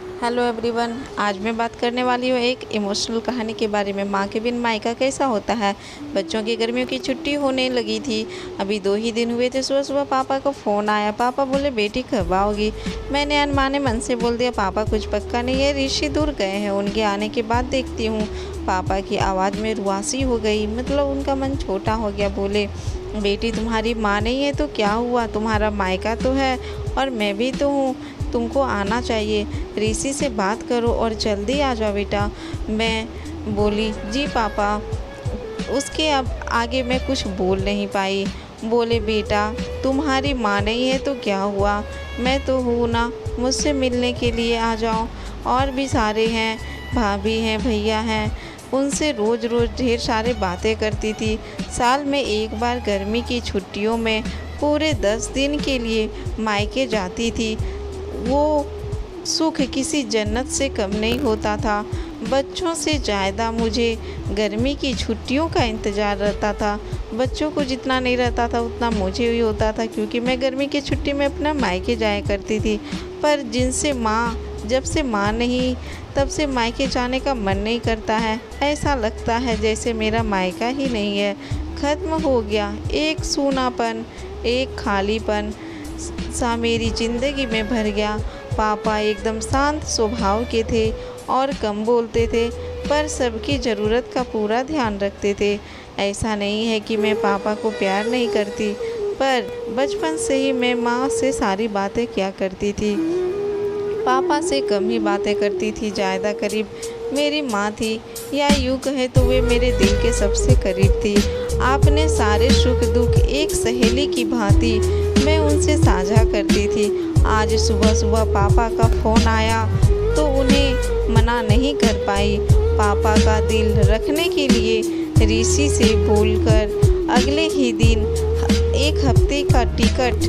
Hello everyone. आज मैं बात करने वाली हूँ एक इमोशनल कहानी के बारे में। माँ के बिन मायका कैसा होता है। बच्चों की गर्मियों की छुट्टी होने लगी थी। अभी 2 ही दिन हुए थे। सुबह सुबह पापा का फ़ोन आया। पापा बोले बेटी कब आओगी। मैंने अनमाने मन से बोल दिया पापा कुछ पक्का नहीं है, ऋषि दूर गए हैं, उनके आने के बाद देखती हूँ। पापा की आवाज़ में रुआसी हो गई, मतलब उनका मन छोटा हो गया। बोले बेटी तुम्हारी माँ नहीं है तो क्या हुआ, तुम्हारा मायका तो है और मैं भी तो हूँ, तुमको आना चाहिए। ऋषि से बात करो और जल्दी आ जाओ बेटा। मैं बोली जी पापा। उसके अब आगे मैं कुछ बोल नहीं पाई। बोले बेटा तुम्हारी माँ नहीं है तो क्या हुआ, मैं तो हूँ ना, मुझसे मिलने के लिए आ जाओ। और भी सारे हैं, भाभी हैं, भैया हैं, उनसे रोज़ रोज़ ढेर सारे बातें करती थी। साल में एक बार गर्मी की छुट्टियों में पूरे 10 दिन के लिए मायके जाती थी। वो सुख किसी जन्नत से कम नहीं होता था। बच्चों से ज़्यादा मुझे गर्मी की छुट्टियों का इंतज़ार रहता था। बच्चों को जितना नहीं रहता था उतना मुझे ही होता था, क्योंकि मैं गर्मी की छुट्टी में अपना मायके जाया करती थी। पर जब से माँ नहीं, तब से मायके जाने का मन नहीं करता है। ऐसा लगता है जैसे मेरा मायका ही नहीं है, ख़त्म हो गया। एक सूनापन, एक खालीपन सा मेरी ज़िंदगी में भर गया। पापा एकदम शांत स्वभाव के थे और कम बोलते थे, पर सबकी ज़रूरत का पूरा ध्यान रखते थे। ऐसा नहीं है कि मैं पापा को प्यार नहीं करती, पर बचपन से ही मैं माँ से सारी बातें किया करती थी। पापा से कम ही बातें करती थी। ज़्यादा करीब मेरी माँ थी, या यूँ कहे तो वे मेरे दिल के सबसे करीब थी। आपने सारे सुख दुख एक सहेली की भांति मैं उनसे साझा करती थी। आज सुबह सुबह पापा का फ़ोन आया तो उन्हें मना नहीं कर पाई। पापा का दिल रखने के लिए ऋषि से बोलकर अगले ही दिन 1 हफ्ते का टिकट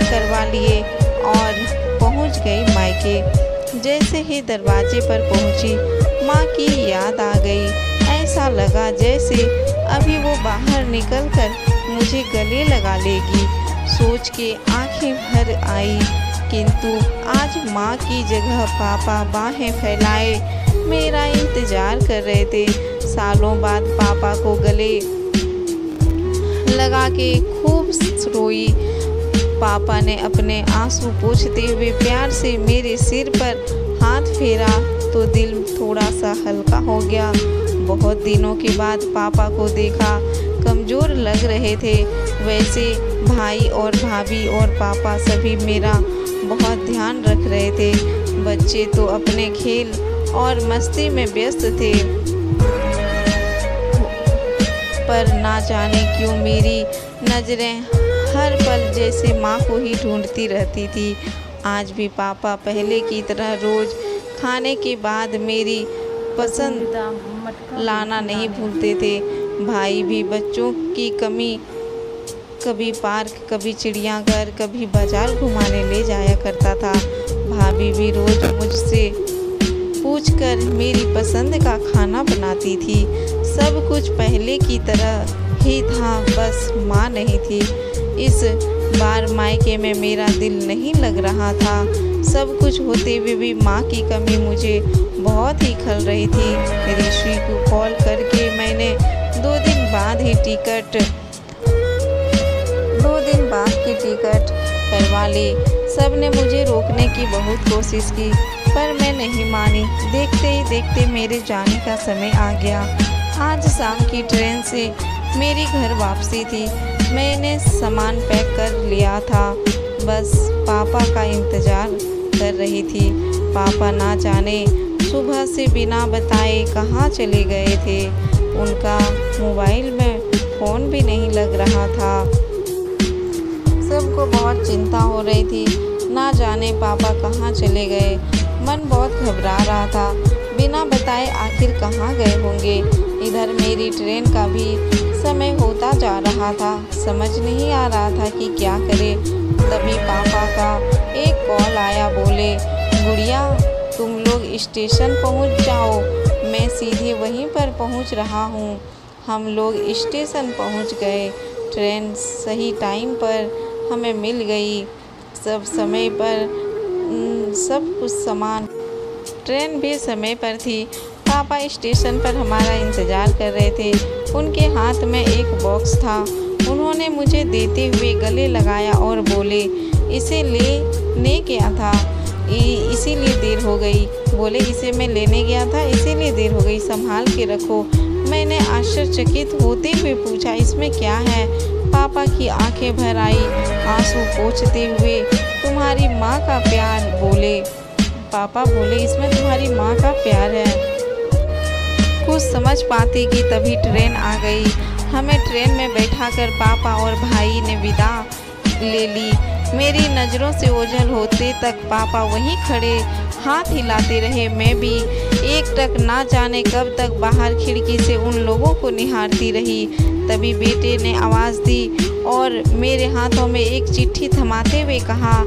करवा लिए और पहुंच गई मायके। जैसे ही दरवाजे पर पहुंची, माँ की याद आ गई। ऐसा लगा जैसे अभी वो बाहर निकलकर मुझे गले लगा लेगी। सोच के आंखें भर आई, किंतु आज माँ की जगह पापा बाहें फैलाए मेरा इंतज़ार कर रहे थे। सालों बाद पापा को गले लगा के खूब रोई। पापा ने अपने आंसू पोंछते हुए प्यार से मेरे सिर पर हाथ फेरा तो दिल थोड़ा सा हल्का हो गया। बहुत दिनों के बाद पापा को देखा, कमज़ोर लग रहे थे। वैसे भाई और भाभी और पापा सभी मेरा बहुत ध्यान रख रहे थे। बच्चे तो अपने खेल और मस्ती में व्यस्त थे, पर ना जाने क्यों मेरी नज़रें हर पल जैसे माँ को ही ढूंढती रहती थी। आज भी पापा पहले की तरह रोज़ खाने के बाद मेरी पसंद लाना नहीं भूलते थे। भाई भी बच्चों की कमी कभी पार्क, कभी चिड़ियाघर, कभी बाज़ार घुमाने ले जाया करता था। भाभी भी रोज़ मुझसे पूछकर मेरी पसंद का खाना बनाती थी। सब कुछ पहले की तरह ही था, बस माँ नहीं थी। इस बार मायके में मेरा दिल नहीं लग रहा था। सब कुछ होते हुए भी माँ की कमी मुझे बहुत ही खल रही थी। ऋषि को कॉल करके मैंने 2 दिन बाद की टिकट करवा ली। सब ने मुझे रोकने की बहुत कोशिश की, पर मैं नहीं मानी। देखते ही देखते मेरे जाने का समय आ गया। आज शाम की ट्रेन से मेरी घर वापसी थी। मैंने सामान पैक कर लिया था, बस पापा का इंतज़ार कर रही थी। पापा ना जाने सुबह से बिना बताए कहाँ चले गए थे। उनका मोबाइल में फ़ोन भी नहीं लग रहा था। सबको बहुत चिंता हो रही थी, ना जाने पापा कहाँ चले गए। मन बहुत घबरा रहा था, बिना बताए आखिर कहाँ गए होंगे। इधर मेरी ट्रेन का भी समय होता जा रहा था। समझ नहीं आ रहा था कि क्या करे। तभी पापा का एक कॉल आया। बोले गुड़िया तुम लोग स्टेशन पहुंच जाओ, मैं सीधे वहीं पर पहुंच रहा हूं। हम लोग स्टेशन पहुंच गए। ट्रेन सही टाइम पर हमें मिल गई। सब समय पर सब कुछ सामान। ट्रेन भी समय पर थी। पापा स्टेशन पर हमारा इंतज़ार कर रहे थे। उनके हाथ में एक बॉक्स था। उन्होंने मुझे देते हुए गले लगाया और बोले, इसे लेने गया था, इसीलिए देर हो गई। बोले, इसे मैं लेने गया था इसीलिए देर हो गई, संभाल के रखो। मैंने आश्चर्यचकित होते हुए पूछा, इसमें क्या है? पापा की आंखें भर आई, आंसू पोंछते हुए, तुम्हारी माँ का प्यार। बोले, पापा बोले, इसमें तुम्हारी माँ का प्यार है। कुछ समझ पाती कि तभी ट्रेन आ गई। हमें ट्रेन में बैठाकर पापा और भाई ने विदा ले ली। मेरी नज़रों से ओझल होते तक पापा वहीं खड़े हाथ हिलाते रहे। मैं भी एकटक ना जाने कब तक बाहर खिड़की से उन लोगों को निहारती रही। तभी बेटे ने आवाज़ दी और मेरे हाथों में एक चिट्ठी थमाते हुए कहा,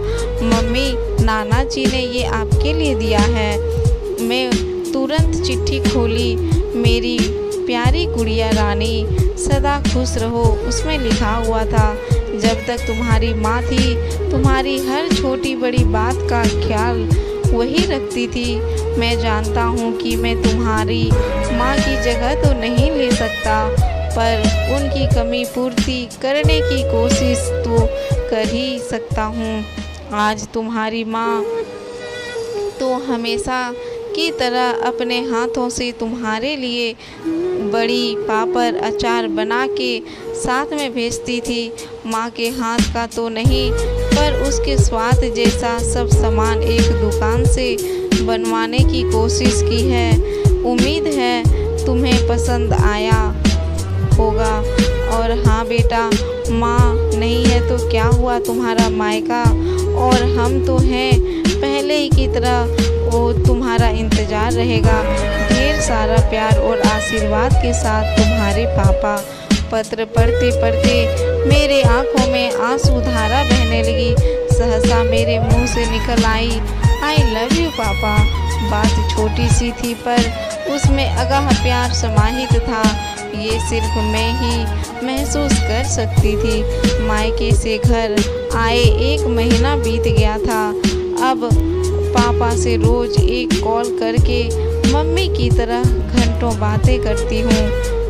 मम्मी, नाना जी ने ये आपके लिए दिया है। मैं तुरंत चिट्ठी खोली। मेरी प्यारी गुड़िया रानी, सदा खुश रहो, उसमें लिखा हुआ था, जब तक तुम्हारी माँ थी तुम्हारी हर छोटी बड़ी बात का ख्याल वही रखती थी। मैं जानता हूँ कि मैं तुम्हारी माँ की जगह तो नहीं ले सकता, पर उनकी कमी पूर्ति करने की कोशिश तो कर ही सकता हूँ। आज तुम्हारी माँ तो हमेशा की तरह अपने हाथों से तुम्हारे लिए बड़ी पापड़ अचार बना के साथ में भेजती थी। माँ के हाथ का तो नहीं, पर उसके स्वाद जैसा सब सामान एक दुकान से बनवाने की कोशिश की है। उम्मीद है तुम्हें पसंद आया होगा। और हाँ बेटा, माँ नहीं है तो क्या हुआ, तुम्हारा मायका और हम तो हैं, पहले ही की तरह वो तुम्हारा इंतज़ार रहेगा। ढेर सारा प्यार और आशीर्वाद के साथ, तुम्हारे पापा। पत्र पढ़ते पढ़ते मेरे आँखों में आंसू धारा बहने लगी। सहसा मेरे मुंह से निकल आई, आई लव यू पापा। बात छोटी सी थी पर उसमें अगाध प्यार समाहित था। ये सिर्फ मैं ही महसूस कर सकती थी। मायके से घर आए 1 महीना बीत गया था। अब पापा से रोज़ एक कॉल करके मम्मी की तरह घंटों बातें करती हूँ।